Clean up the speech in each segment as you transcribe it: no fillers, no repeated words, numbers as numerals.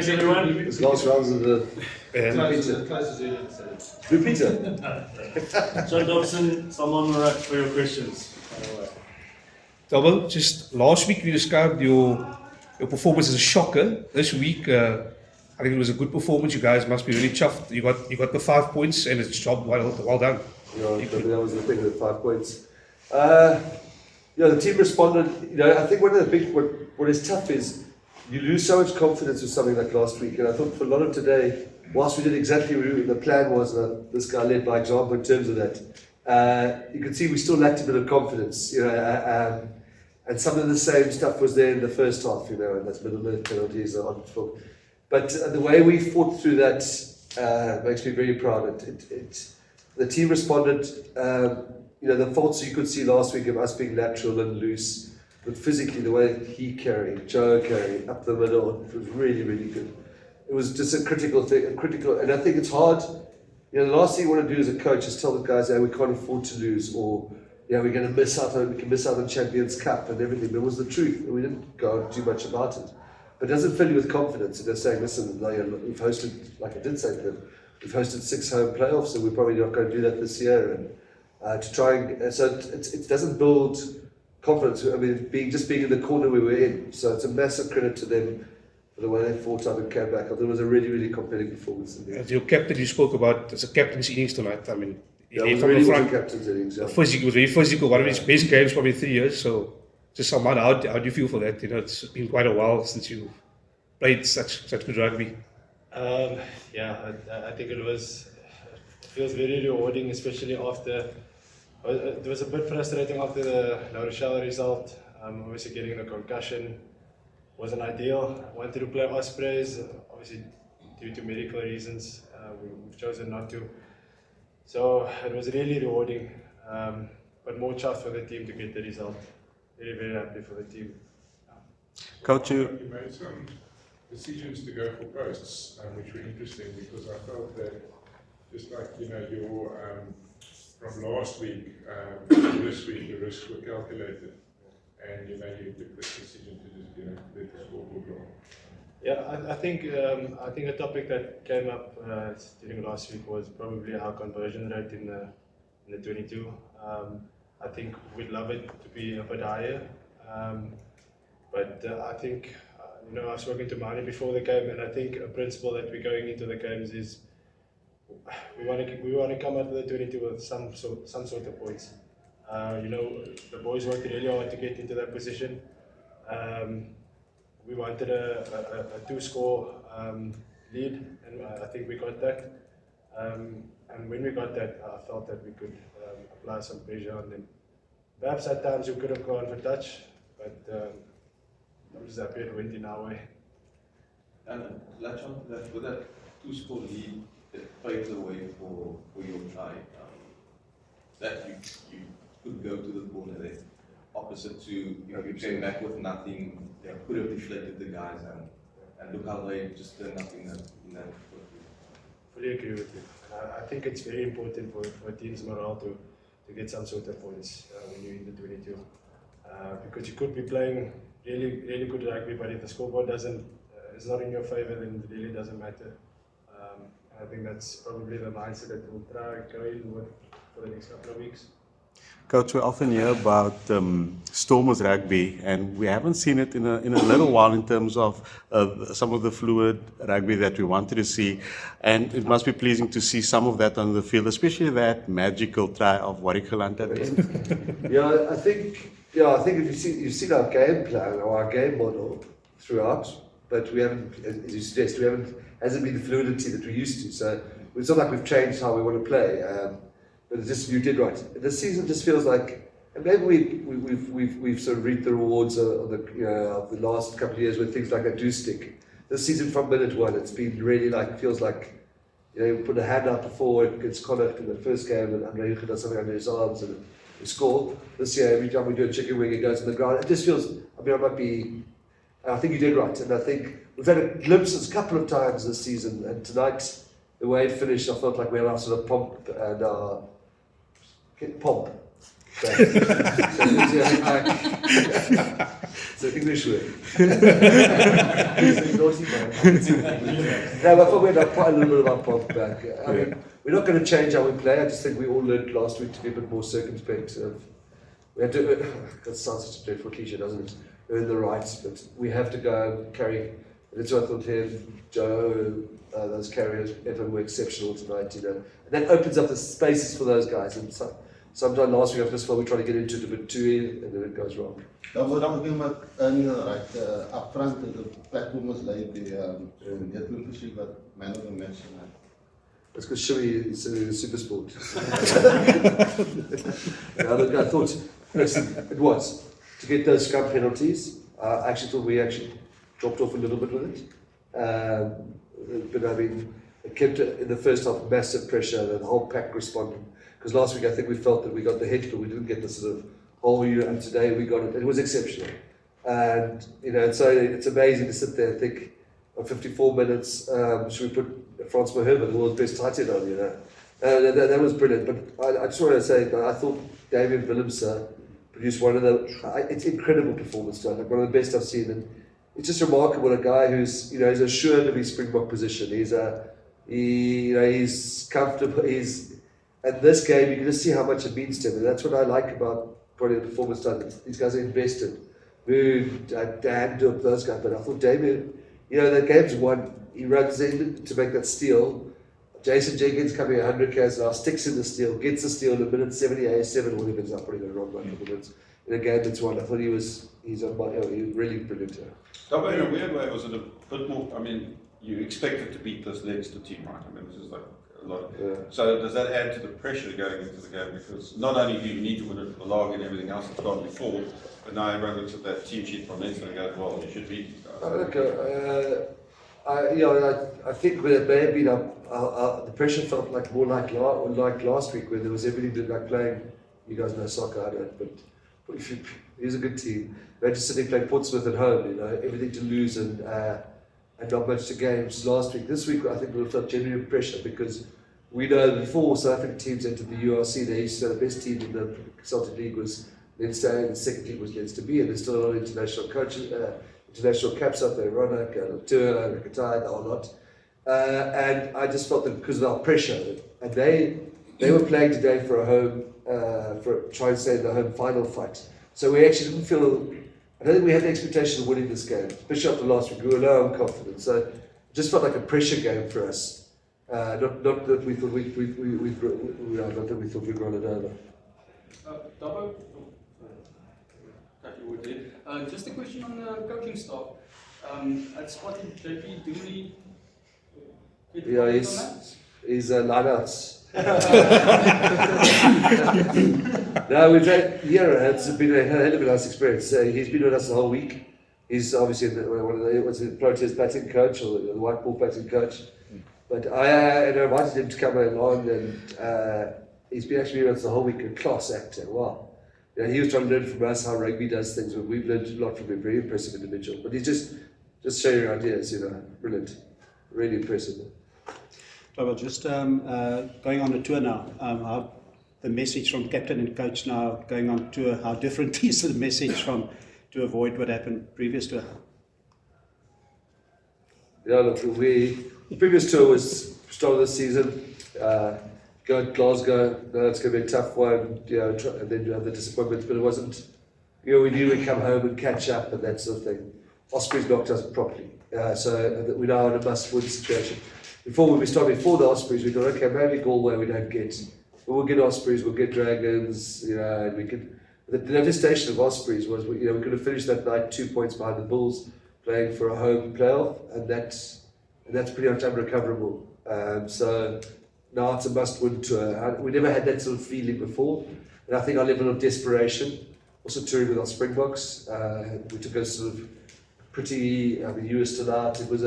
Thanks, everyone. This last round of the repeater. So, Dobson, someone for your questions. Double, just last week you described your performance as a shocker. This week, I think it was a good performance. You guys must be really chuffed. You got the 5 points, and it's job well done. Yeah, that was the thing with 5 points. The team responded. I think one of the big what is tough is you lose so much confidence with something like last week. And I thought for a lot of today, whilst we did exactly what the plan was, this guy led by example in terms of that, you could see we still lacked a bit of confidence. And some of the same stuff was there in the first half, and that's middle minute penalties on foot. But the way we fought through that makes me very proud. The team responded. The faults you could see last week of us being lateral and loose, but physically the way Joe carried up the middle, it was really, really good. It was just a critical thing, and I think it's hard. The last thing you want to do as a coach is tell the guys, we can't afford to lose, or we're going to miss out on Champions Cup and everything. But it was the truth, and we didn't go and do much about it. But it doesn't fill you with confidence. And they're saying, listen, we've hosted, like I did say to them, we've hosted 6 home playoffs, and we're probably not going to do that this year. And to try and so it doesn't build confidence. I mean, being in the corner we were in. So it's a massive credit to them for the way they fought up and came back. It was a really, really compelling performance. As your captain, you spoke about as a captain's innings tonight. I mean, it was really the captain's innings. Yeah. It was very physical. One of his best games probably in 3 years. So, just someone, how do you feel for that? It's been quite a while since you played such good rugby. I think it feels very rewarding, especially after. It was a bit frustrating after the La Rochelle result. Obviously, getting the concussion wasn't ideal. I wanted to play Ospreys, obviously due to medical reasons. We've chosen not to. So it was really rewarding, but more chuffed for the team to get the result. Very, very happy for the team. Coach, you made some decisions to go for posts, which were interesting because I felt that just like your from last week to this week, the risks were calculated, and you took the decision to just let the scoreboard roll. Yeah, I think a topic that came up during last week was probably our conversion rate in the 22. I think we'd love it to be a bit higher, but I think I've spoken to Mani before the game, and I think a principle that we're going into the games is we want to come out of the 22 with some sort of points. The boys worked really hard to get into that position. We wanted a 2-score lead, and I think we got that. And when we got that, I felt that we could apply some pressure on them. Perhaps at times we could have gone for touch, but I'm just happy it went in our way. And latch on to that, with that 2-score lead, that paved the way for your try. That you could go to the corner there. Opposite to, you came back with nothing, they could have deflected the guys, and look how they just turned up in that. Fully agree with you. I think it's very important for a team's morale to get some sort of points when you're in the 22. Because you could be playing really, really good rugby, but if the scoreboard is not in your favor, then it really doesn't matter. I think that's probably the mindset that we'll try to go in with for the next couple of weeks. Coach, we often hear about Stormers rugby, and we haven't seen it in a little while in terms of some of the fluid rugby that we wanted to see, and it must be pleasing to see some of that on the field, especially that magical try of Warwick Galanta. I think if you've seen our game plan or our game model throughout, but we haven't, as you suggest, hasn't been the fluidity that we used to. So it's not like we've changed how we want to play. But it's just, you did right. This season just feels like, and maybe we've sort of reaped the rewards of the last couple of years when things like that do stick. This season from minute one, it's been really feels like, we put a hand out before against Connacht in the first game, and Andre does something under his arms and we score. This year, every time we do a chicken wing, it goes on the ground. It just feels, I think you did right, and I think we've had glimpses a couple of times this season, and tonight, the way it finished, I felt like we had our sort of pomp and our pomp. back. It's an English word. He's a naughty man. No, but I thought we had quite a little bit of our pop back. I mean, we're not going to change how we play. I just think we all learned last week to be a bit more circumspect. We had to, that sounds such a dreadful cliche, doesn't it? Earn the rights, but we have to go and carry. That's what I thought here, Joe, those carriers, Evan were exceptional tonight, you know. And that opens up the spaces for those guys. And sometime last week I just felt we tried to get into it a bit too in, and then it goes wrong. That was talking about earning the right. Up front, the platform was laid there. Yet we pushing got man of the match tonight. That's because Shimmy is a super sport. I thought, listen, it was. To get those scrum penalties, I actually thought we actually dropped off a little bit with it. But I mean, it kept in the first half massive pressure, and the whole pack responded. Because last week I think we felt that we got the hit, but we didn't get the sort of whole year, and today we got it. It was exceptional. And, you know, so it's amazing to sit there and think, on 54 minutes, should we put Francois Herbert, the world's best tight end on, you know? That was brilliant. But I just want to say that I thought Damian Willemse produced one of the, it's incredible performance, John, like one of the best I've seen. And it's just remarkable, a guy who's, you know, he's assured of his Springbok position. He's comfortable. At this game, you can just see how much it means to him. And that's what I like about probably the performance done. These guys are invested. Moon, Dan, Duke, those guys. But I thought Damian, you know, the game's won. He runs in to make that steal. Jason Jenkins coming 100 k's now, sticks in the steal, gets the steal in a minute 77, or even up, probably got it wrong by a couple minutes. In a game that's won, I thought he was really brilliant. Though in a weird way, was it a bit more, I mean, you expected to beat this Leinster team, right? I mean, this is like a lot. So does that add to the pressure going into the game? Because not only do you need to win it for the log and everything else that's gone before, but now everyone looks at that team sheet from Leinster and goes, well, you should beat these guys. I think it may have been the pressure felt like more like last week, when there was everything like playing. You guys know soccer, I don't, but he's a good team. Manchester City playing Portsmouth at home, you know, everything to lose and not much to games last week. This week, I think we'll feel genuine pressure because we know before South African teams entered the URC, they used to say the best team in the Celtic League was Leinster, and the second team was Leinster B, and there's still a lot of international coaches. International caps up there, Ronak, Tour, Katai, the whole lot. And I just felt that because of our pressure, and they were playing today for a home, try and stay in the home final fight. So we actually didn't feel, I don't think we had the expectation of winning this game, especially after last week. We were low on confidence. So it just felt like a pressure game for us. Not that we thought we'd run it over. Dobbo? Just a question on the coaching staff. I spotted JP Duminy. Yeah, he's lineouts. No, we've had, it's been a hell of a nice experience. He's been with us the whole week. He's obviously one of the protest batting coach or the white ball batting coach. But I invited him to come along, and he's been actually with us the whole week. A class actor, wow. Yeah, he was trying to learn from us how rugby does things, but we've learned a lot from him. Very impressive individual. But he's just sharing ideas, you know, brilliant, really impressive. Well, just going on the tour now, how the message from captain and coach now going on tour, how different is the message from to avoid what happened previous tour? Yeah, look, the previous tour was start of the season. Go to Glasgow, no, it's going to be a tough one, you know, and then you have the disappointments, but it wasn't, you know, we knew we'd come home and catch up and that sort of thing. Ospreys knocked us properly, so we're now in a must-win situation. Before the Ospreys, we thought, okay, maybe Galway we don't get, but we'll get Ospreys, we'll get Dragons, you know, and we could. The devastation of Ospreys was, we could have finished that night 2 points behind the Bulls, playing for a home playoff, and that's pretty much unrecoverable. So now it's a must-win tour. We never had that sort of feeling before, and I think our level of desperation, also touring with our Springboks, we took a sort of pretty, you were still out, it was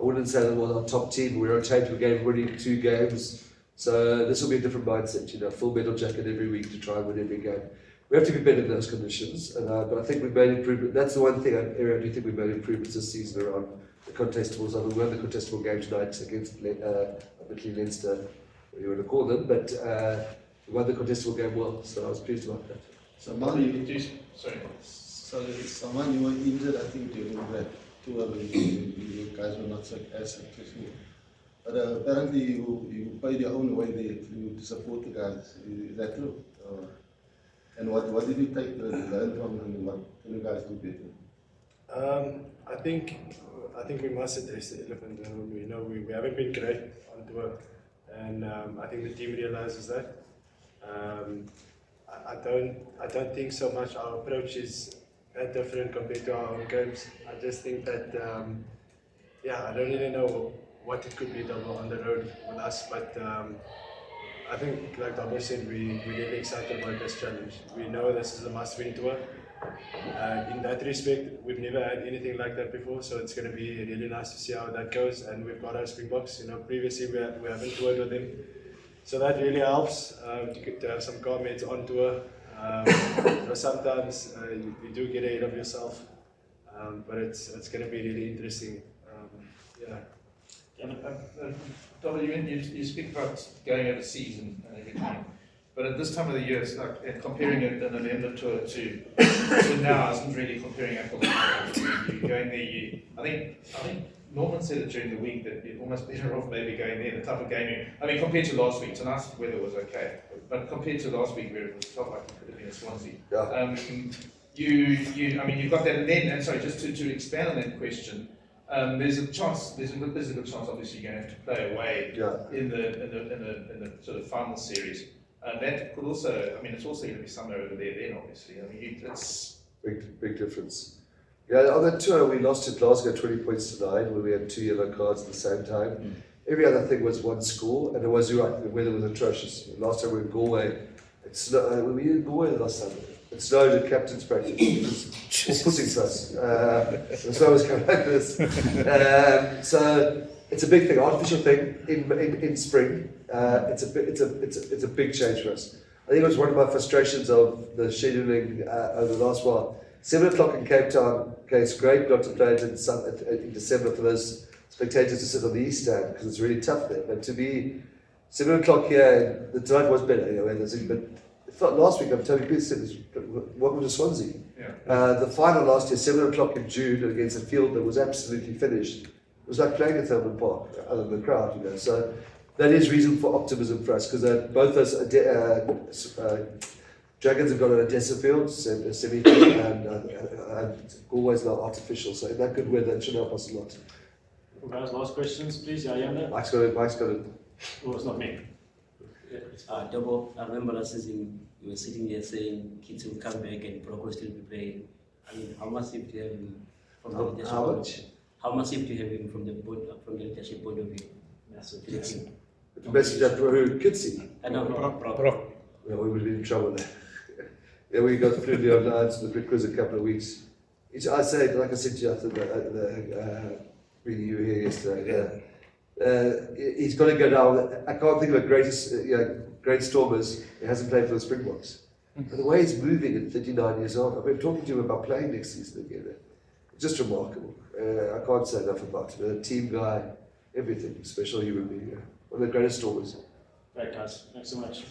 I wouldn't say that was our top team, we rotated, we gave everybody 2 games, so this will be a different mindset, you know, full medal jacket every week to try and win every game. We have to be better in those conditions, but I think we've made improvement. That's the one thing I do think we've made improvements this season around the contestables. We won the contestable game tonight against Leinster, whatever you want to call them, but we won the contestable game well, so I was pleased about that. Someone Sorry. someone you were injured, I think, during that tour when you guys were not as successful. But apparently you paid your own way there to support the guys. Is that true? And what did you take to learn from and what can you guys do better? I think we must address the elephant in the room. You know, we haven't been great on tour, and I think the team realizes that. I don't think so much our approach is that different compared to our own games. I just think that I don't really know what it could be double on the road with us, but I think, like Dobson said, we're really excited about this challenge. We know this is a must-win tour. In that respect, we've never had anything like that before, so it's going to be really nice to see how that goes. And we've got our Springboks. You know, previously we haven't toured with them, so that really helps to have some comments on tour. Sometimes you do get ahead of yourself, but it's going to be really interesting. You speak about going overseas and everything, but at this time of the year, it's like comparing a November tour to now isn't really comparing apples to apples. You're going there. I think Norman said it during the week that you're almost better off maybe going there. The type of game. I mean, compared to last week, tonight's weather was okay, but compared to last week, where it felt like it could have been a Swansea. Yeah. You've got that, and sorry, just to expand on that question. There's a good chance, obviously, you're going to have to play away in the sort of final series. That could also, I mean, it's also going to be somewhere over there then, obviously. I mean, it's big difference. Yeah, on that tour we lost to Glasgow 20 points to 9 when we had 2 yellow cards at the same time. Every other thing was one score, and it was, you're right, the weather was atrocious. Last time we were in Galway, when we were in Galway last time, it snowed at captain's practice. It was pussing for us. The snow was coming like this. So it's a big thing, artificial thing in spring. It's a big change for us. I think it was one of my frustrations of the scheduling over the last while. 7 o'clock in Cape Town, okay, it's great not to play it in December for those spectators to sit on the east stand because it's really tough there. But to be 7 o'clock here, the tonight was better, you know, but it felt last week, I'm telling you, welcome to Swansea. The final last year, 7 o'clock in June against a field that was absolutely finished. It was like playing at Thurman Park, other than the crowd, you know. So that is reason for optimism for us because both those Dragons have got an Odessa field, semi-field, and always not artificial. So in that good weather, it should help us a lot. Guys, last questions, please. Yeah. Mike's got it. Oh, it's not me. Double, I remember last season you were sitting there saying kids will come back and Brock will still be playing. I mean, how massive do you have him from the leadership? How much? How massive do you have him from the leadership point of view? Massive. The message that who kids see. I know, Brock. Yeah, we would be in trouble there. Yeah, we got fluently online to the quick quiz a couple of weeks. I said, like I said to you after bringing you here yesterday, he's got to go down. I can't think of a great stormers he hasn't played for the Springboks. But the way he's moving at 39 years old, I've been talking to him about playing next season again. It's just remarkable. I can't say enough about him. A team guy, everything, special human being. One of the greatest stormers. Great, guys. Thanks so much.